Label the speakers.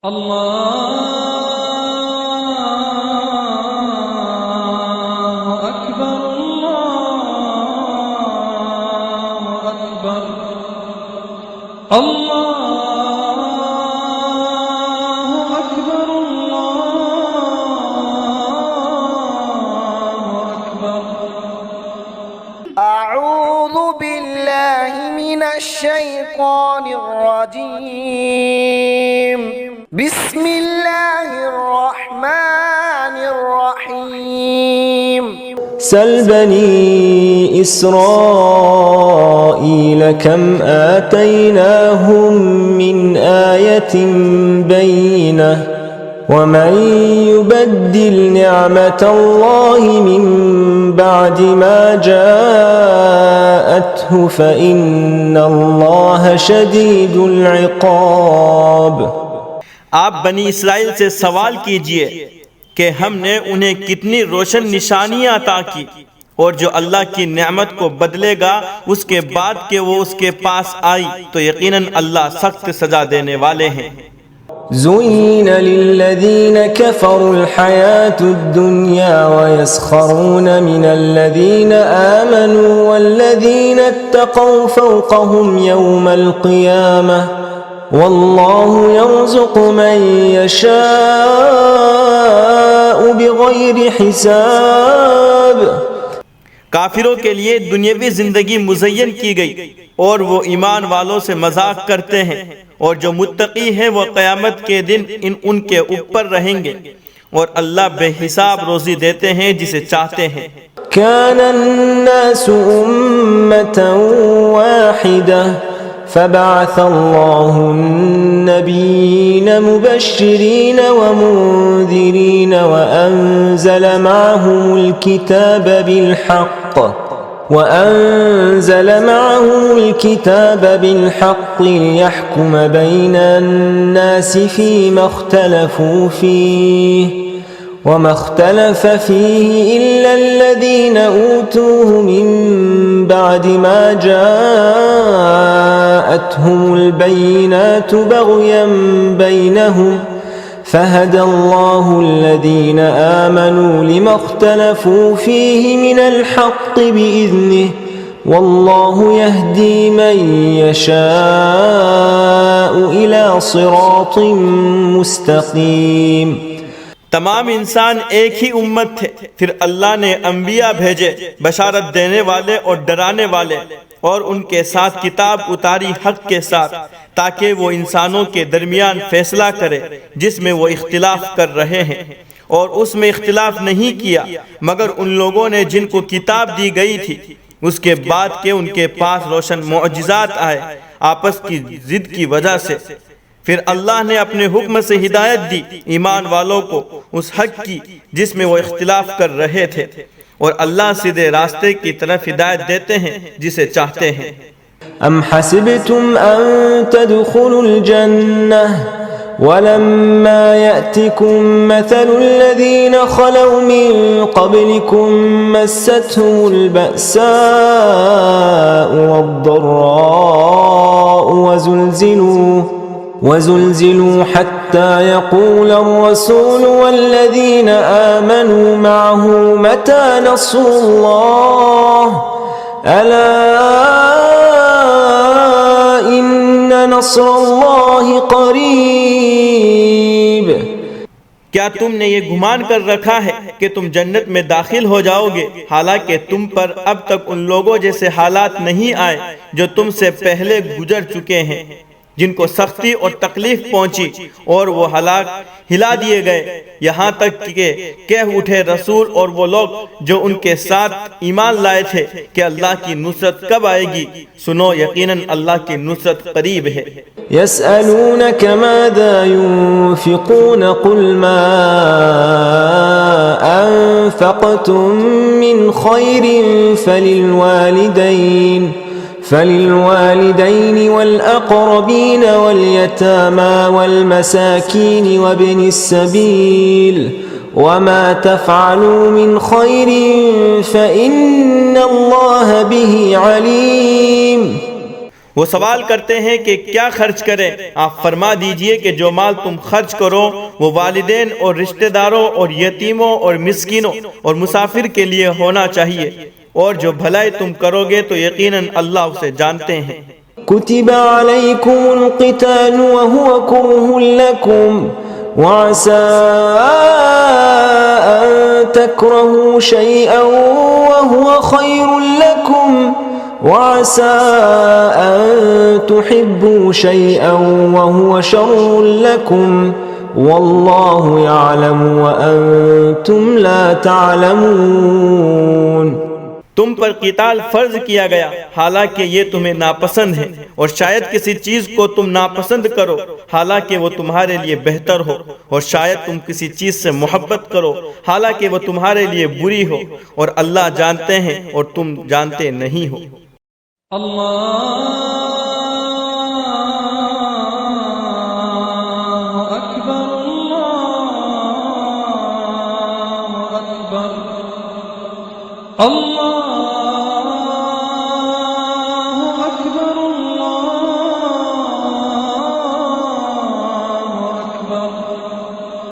Speaker 1: अल्लाहु अकबर अल्लाहु अकबर अल्लाहु अकबर अल्लाहु अकबर।
Speaker 2: अऊज़ु बिल्लाहि मिनश शैतानिर रजीम। बिस्मिल्लाहिर रहमानिर रहीम।
Speaker 3: सल बनी इस्राईल कम आतैनाहुम मिन आयतिन बय्यिनह वमन युबद्दिल निअमतल्लाहि मिन बअदि मा जाअतहु फइन्नल्लाह शदीदुल इक़ाब।
Speaker 4: आप बनी इसराइल से सवाल कीजिए कि हमने उन्हें कितनी रोशन निशानियां अता की, और जो अल्लाह की नेमत को बदलेगा उसके बाद के वो उसके पास आई तो यकीनन अल्लाह सख्त सजा देने वाले हैं।
Speaker 3: ज़ुय्यिन लिल्लज़ीन कफ़रुल हयातुद दुन्या वयस्ख़रून मिनल्लज़ीन आमनू वल्लज़ीन इत्तक़ौ फ़ौक़हुम यौमल क़ियामह वल्लाहु यर्ज़ुक़ु मन यशाअ बिग़ैरि हिसाब।
Speaker 4: काफिरों के लिए दुनियावी जिंदगी मुज़य्यन की गई और वो ईमान वालों से मजाक करते हैं, और जो मुत्तकी हैं वो क़यामत के दिन उनके ऊपर रहेंगे, और अल्लाह बेहिसाब रोज़ी देते हैं जिसे चाहते हैं।
Speaker 3: कानन्नासु उम्मतन वाहिदा फबअसल्लाहु अन्नबिय्यीन मुबश्शिरीन वमुन्ज़िरीन वअन्ज़ल मअहुमुल किताब बिल्हक़्क़ लियहकुम बैनन्नास फ़ीमा इख्तलफ़ू फ़ीह वमा इख्तलफ़ फ़ीह इल्ला الذين أوتوه من بعد ما جاءتهم البينات بغيا بينهم فهدى الله الذين آمنوا لما اختلفوا فيه من الحق بإذنه والله يهدي من يشاء إلى صراط مستقيم।
Speaker 4: तमाम इंसान एक ही उम्मत थे, फिर अल्लाह ने अंबिया भेजे बशारत देने वाले और डराने वाले, और उनके साथ किताब उतारी हक के साथ, ताकि वो इंसानों के दरमियान फैसला करे जिसमें वो इख्तिलाफ कर रहे हैं, और उसमें इख्तिलाफ नहीं किया मगर उन लोगों ने जिनको किताब दी गई थी उसके बाद के उनके पास रोशन मुअजिज़ात आए आपस की जिद की वजह से। फिर अल्लाह ने अपने हुक्म से हिदायत दी ईमान वालों को उस हक की जिसमें वो इख्तिलाफ कर रहे थे, और अल्लाह सीधे रास्ते की तरफ हिदायत देते हैं जिसे चाहते हैं।
Speaker 3: अम हसिबतुम अन तदखुलुल जन्नह वलम्मा यअतिकुम मसलुल लज़ीना खलौ मिन क़ब्लिकुम मस्सतहुमुल बअसाअु वद्दर्राअु वज़ुलज़िलू हत्ता यक़ूलर रसूलु वल्लज़ीना आमनू मअहु मता नस्रुल्लाह अला इन्न नस्रल्लाहि क़रीब।
Speaker 4: क्या तुमने ये गुमान कर रखा है कि तुम जन्नत में दाखिल हो जाओगे, हालांकि तुम पर अब तक उन लोगों जैसे हालात नहीं आए जो तुमसे पहले गुजर चुके हैं, जिनको सख्ती और तकलीफ पहुंची और वो हलाक हिला दिए गए, यहाँ तक कि कह उठे रसूल और वो लोग जो उनके साथ ईमान लाए थे कि अल्लाह की नुसरत कब आएगी। सुनो, यकीनन अल्लाह की नुसरत करीब है।
Speaker 3: यसअलूनक माज़ा युन्फ़िक़ून क़ुल मा अन्फ़क़्तुम मिन ख़ैरिन फलिलवालिदैन वल्अक़रबीन वल्यतामा वल्मसाकीन वब्नि السबील वमा तफ़अलू मिन ख़ैरिन फ़इन्नल्लाह बिही अलीम।
Speaker 4: वो सवाल करते हैं कि क्या खर्च करें। आप फरमा दीजिए कि जो माल तुम खर्च करो वो वालिदैन और रिश्तेदारों और यतीमों और मिस्किनों और मुसाफिर के लिए होना चाहिए, और जो भलाई तुम करोगे तो यकीनन अल्लाह उसे जानते हैं।
Speaker 3: कुतिबा अलैकुमुल क़िताल वहुवा कुरहुल लकुम वअसा अन तकरहू शैअन वहुवा खैरुल लकुम वअसा अन तुहिब्बू शैअन वहुवा शर्रुल लकुम वल्लाहु यअलमु व अंतुम ला तअलमून।
Speaker 4: तुम पर क़िताल फर्ज किया गया हालांकि ये तुम्हें नापसंद है, और शायद किसी चीज को तुम नापसंद करो हालांकि वो तुम्हारे लिए बेहतर हो, और शायद तुम किसी चीज से मोहब्बत करो हालांकि वो तुम्हारे लिए बुरी हो, और अल्लाह जानते हैं और तुम जानते नहीं हो।
Speaker 1: अल्लाह